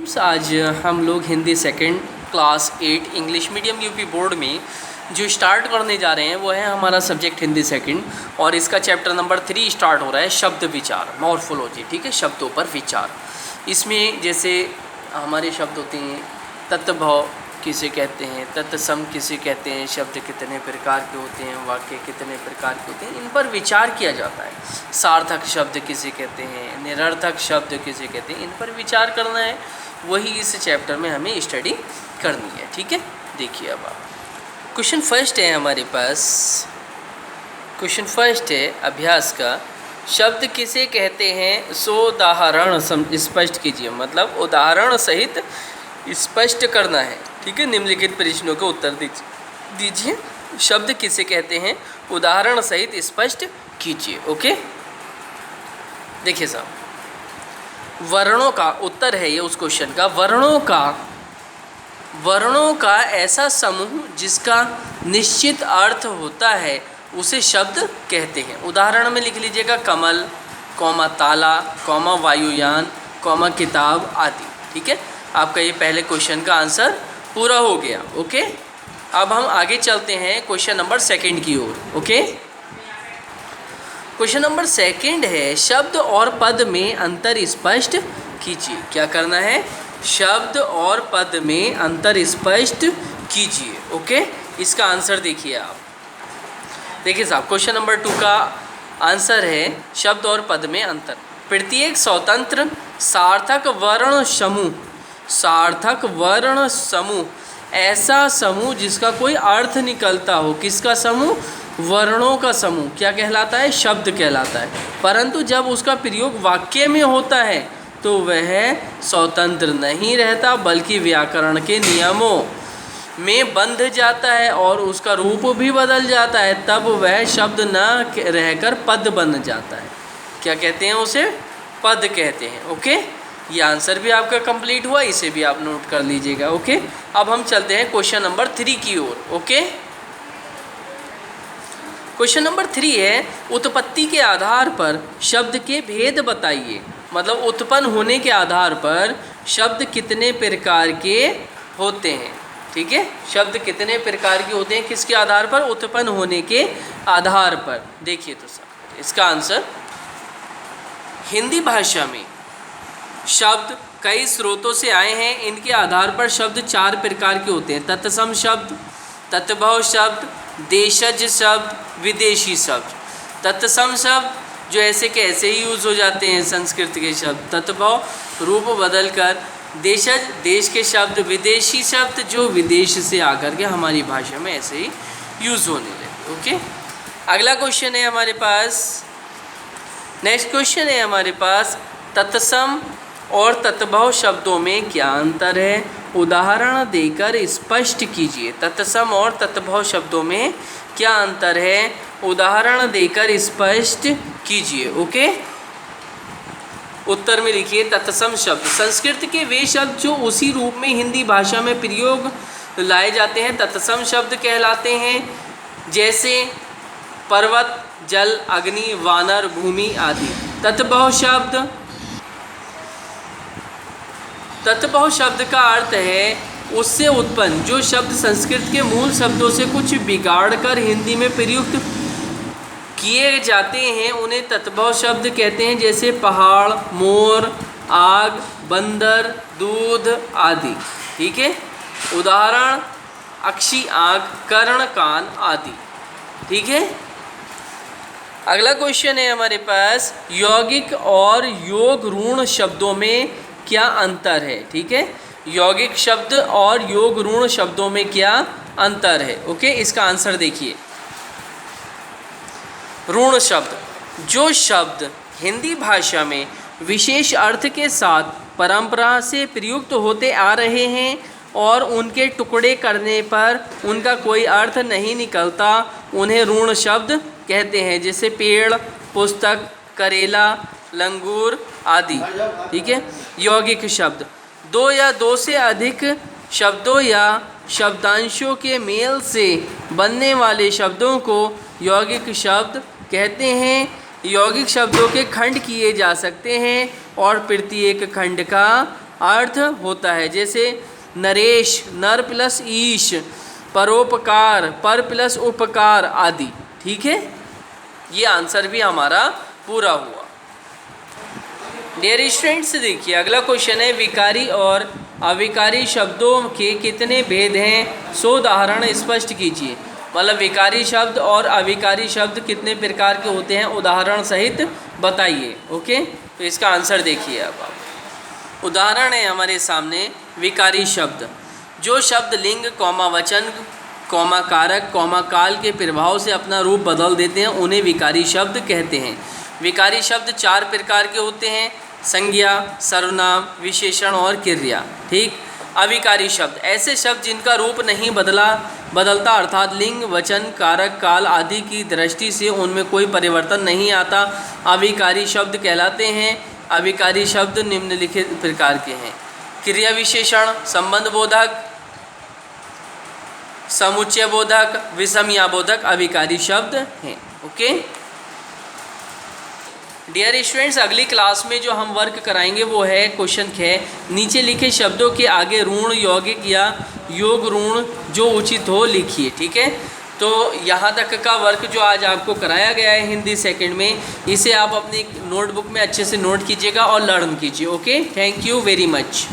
आज हम लोग Hindi second class 8 English medium UP board में जो स्टार्ट करने जा रहे हैं वो है हमारा सब्जेक्ट हिंदी सेकंड, और इसका चैप्टर नंबर 3 स्टार्ट हो रहा है शब्द विचार, मॉर्फोलॉजी। ठीक है, शब्दों पर विचार। इसमें जैसे हमारे शब्द होते हैं तत्वभाव किसे कहते हैं, तत्सम किसे कहते हैं, शब्द कितने प्रकार के होते हैं, वाक्य कितने प्रकार के होते हैं, इन पर विचार किया जाता है। सार्थक शब्द किसे कहते हैं, निरर्थक शब्द किसे कहते हैं, इन पर विचार करना है। वही इस चैप्टर में हमें स्टडी करनी है। ठीक है, देखिए अब आप क्वेश्चन फर्स्ट है हमारे पास। क्वेश्चन फर्स्ट है अभ्यास का, शब्द किसे कहते हैं सो उदाहरण स्पष्ट कीजिए। मतलब उदाहरण सहित स्पष्ट करना है। ठीक है, निम्नलिखित प्रश्नों का उत्तर दीजिए। शब्द किसे कहते हैं उदाहरण सहित स्पष्ट कीजिए। ओके, देखिए साहब, वर्णों का उत्तर है ये उस क्वेश्चन का। वर्णों का ऐसा समूह जिसका निश्चित अर्थ होता है उसे शब्द कहते हैं। उदाहरण में लिख लीजिएगा कमल, कौमा ताला, कौमा वायुयान, कौमा किताब आदि। ठीक है, आपका ये पहले क्वेश्चन का आंसर पूरा हो गया। ओके, अब हम आगे चलते हैं क्वेश्चन नंबर सेकंड की ओर। ओके, क्वेश्चन नंबर सेकंड है शब्द और पद में अंतर स्पष्ट कीजिए। क्या करना है? शब्द और पद में अंतर स्पष्ट कीजिए। ओके, इसका आंसर देखिए आप। देखिए साहब, क्वेश्चन नंबर 2 का आंसर है शब्द और पद में अंतर। प्रत्येक स्वतंत्र सार्थक वर्ण समूह ऐसा समूह जिसका कोई अर्थ निकलता हो। किसका समूह? वर्णों का समूह क्या कहलाता है? शब्द कहलाता है। परंतु जब उसका प्रयोग वाक्य में होता है तो वह स्वतंत्र नहीं रहता बल्कि व्याकरण के नियमों में बंध जाता है और उसका रूप भी बदल जाता है। तब वह शब्द न रहकर पद बन जाता है। क्या कहते हैं उसे? पद कहते हैं। ओके, ये आंसर भी आपका कंप्लीट हुआ, इसे भी आप नोट कर लीजिएगा। ओके, अब हम चलते हैं क्वेश्चन नंबर 3 की ओर। ओके, क्वेश्चन नंबर 3 है उत्पत्ति के आधार पर शब्द के भेद बताइए। मतलब उत्पन्न होने के आधार पर शब्द कितने प्रकार के होते हैं। ठीक है, शब्द कितने प्रकार के होते हैं किसके आधार पर? उत्पन्न होने के आधार पर। देखिए तो सर, इसका आंसर हिंदी भाषा में शब्द कई स्रोतों से आए हैं। इनके आधार पर शब्द 4 प्रकार के होते हैं। तत्सम शब्द, तत्भव शब्द, देशज शब्द, विदेशी शब्द। तत्सम शब्द जो ऐसे के ऐसे ही यूज़ हो जाते हैं संस्कृत के शब्द। तत्भव रूप बदलकर, देशज देश के शब्द, विदेशी शब्द जो विदेश से आकर के हमारी भाषा में ऐसे ही यूज़ होने लगे। ओके, अगला क्वेश्चन है हमारे पास। नेक्स्ट क्वेश्चन है हमारे पास, तत्सम और तत्भव शब्दों में क्या अंतर है? उदाहरण देकर स्पष्ट कीजिए। तत्सम और तत्भव शब्दों में क्या अंतर है? उदाहरण देकर स्पष्ट कीजिए। ओके, उत्तर में लिखिए तत्सम शब्द संस्कृत के वे शब्द जो उसी रूप में हिंदी भाषा में प्रयोग लाए जाते हैं तत्सम शब्द कहलाते हैं। जैसे पर्वत, जल, अग्नि, वानर, भूमि आदि। तत्भव शब्द का अर्थ है उससे उत्पन्न जो शब्द संस्कृत के मूल शब्दों से कुछ बिगाड़ कर हिंदी में प्रयुक्त किए जाते हैं, उन्हें तत्भव शब्द कहते हैं। जैसे पहाड़, मोर, आग, बंदर, दूध आदि। ठीक है, उदाहरण अक्षी आँख, कर्ण कान आदि। ठीक है, अगला क्वेश्चन है हमारे पास, यौगिक और योग ऋण शब्दों में क्या अंतर है? ठीक है, यौगिक शब्द और योग ऋण शब्दों में क्या अंतर है? ओके, इसका आंसर देखिए। ऋण शब्द जो शब्द हिंदी भाषा में विशेष अर्थ के साथ परंपरा से प्रयुक्त होते आ रहे हैं और उनके टुकड़े करने पर उनका कोई अर्थ नहीं निकलता, उन्हें ऋण शब्द कहते हैं। जैसे पेड़, पुस्तक, करेला, लंगूर आदि। ठीक है, यौगिक शब्द 2 या 2 से अधिक शब्दों या शब्दांशों के मेल से बनने वाले शब्दों को यौगिक शब्द कहते हैं। यौगिक शब्दों के खंड किए जा सकते हैं और प्रत्येक खंड का अर्थ होता है। जैसे नरेश, नर प्लस ईश, परोपकार, पर प्लस उपकार आदि। ठीक है, ये आंसर भी हमारा पूरा हुआ। डियर स्टूडेंट्स, देखिए अगला क्वेश्चन है, विकारी और अविकारी शब्दों के कितने भेद हैं, सो उदाहरण स्पष्ट कीजिए। मतलब विकारी शब्द और अविकारी शब्द कितने प्रकार के होते हैं, उदाहरण सहित बताइए। ओके, तो इसका आंसर देखिए। अब आप उदाहरण है हमारे सामने विकारी शब्द। जो शब्द लिंग, कौमा वचन, कौमा कारक, कौमा काल के प्रभाव से अपना रूप बदल देते हैं उन्हें विकारी शब्द कहते हैं। विकारी शब्द 4 प्रकार के होते हैं, संज्ञा, सर्वनाम, विशेषण और क्रिया। ठीक। अविकारी शब्द ऐसे शब्द जिनका रूप नहीं बदलता अर्थात लिंग, वचन, कारक, काल आदि की दृष्टि से उनमें कोई परिवर्तन नहीं आता, अविकारी शब्द कहलाते हैं। अविकारी शब्द निम्नलिखित प्रकार के हैं। क्रिया विशेषण, संबंध बोधक, समुच्चय बोधक, विषमया बोधक अविकारी शब्द हैं। ओके डियर स्टूडेंट्स, अगली क्लास में जो हम वर्क कराएंगे वो है क्वेश्चन 6, नीचे लिखे शब्दों के आगे ऋण, यौगिक या योग ऋण जो उचित हो लिखिए। ठीक है, तो यहाँ तक का वर्क जो आज आपको कराया गया है हिंदी सेकंड में, इसे आप अपनी नोटबुक में अच्छे से नोट कीजिएगा और लर्न कीजिए। Okay, thank you very much.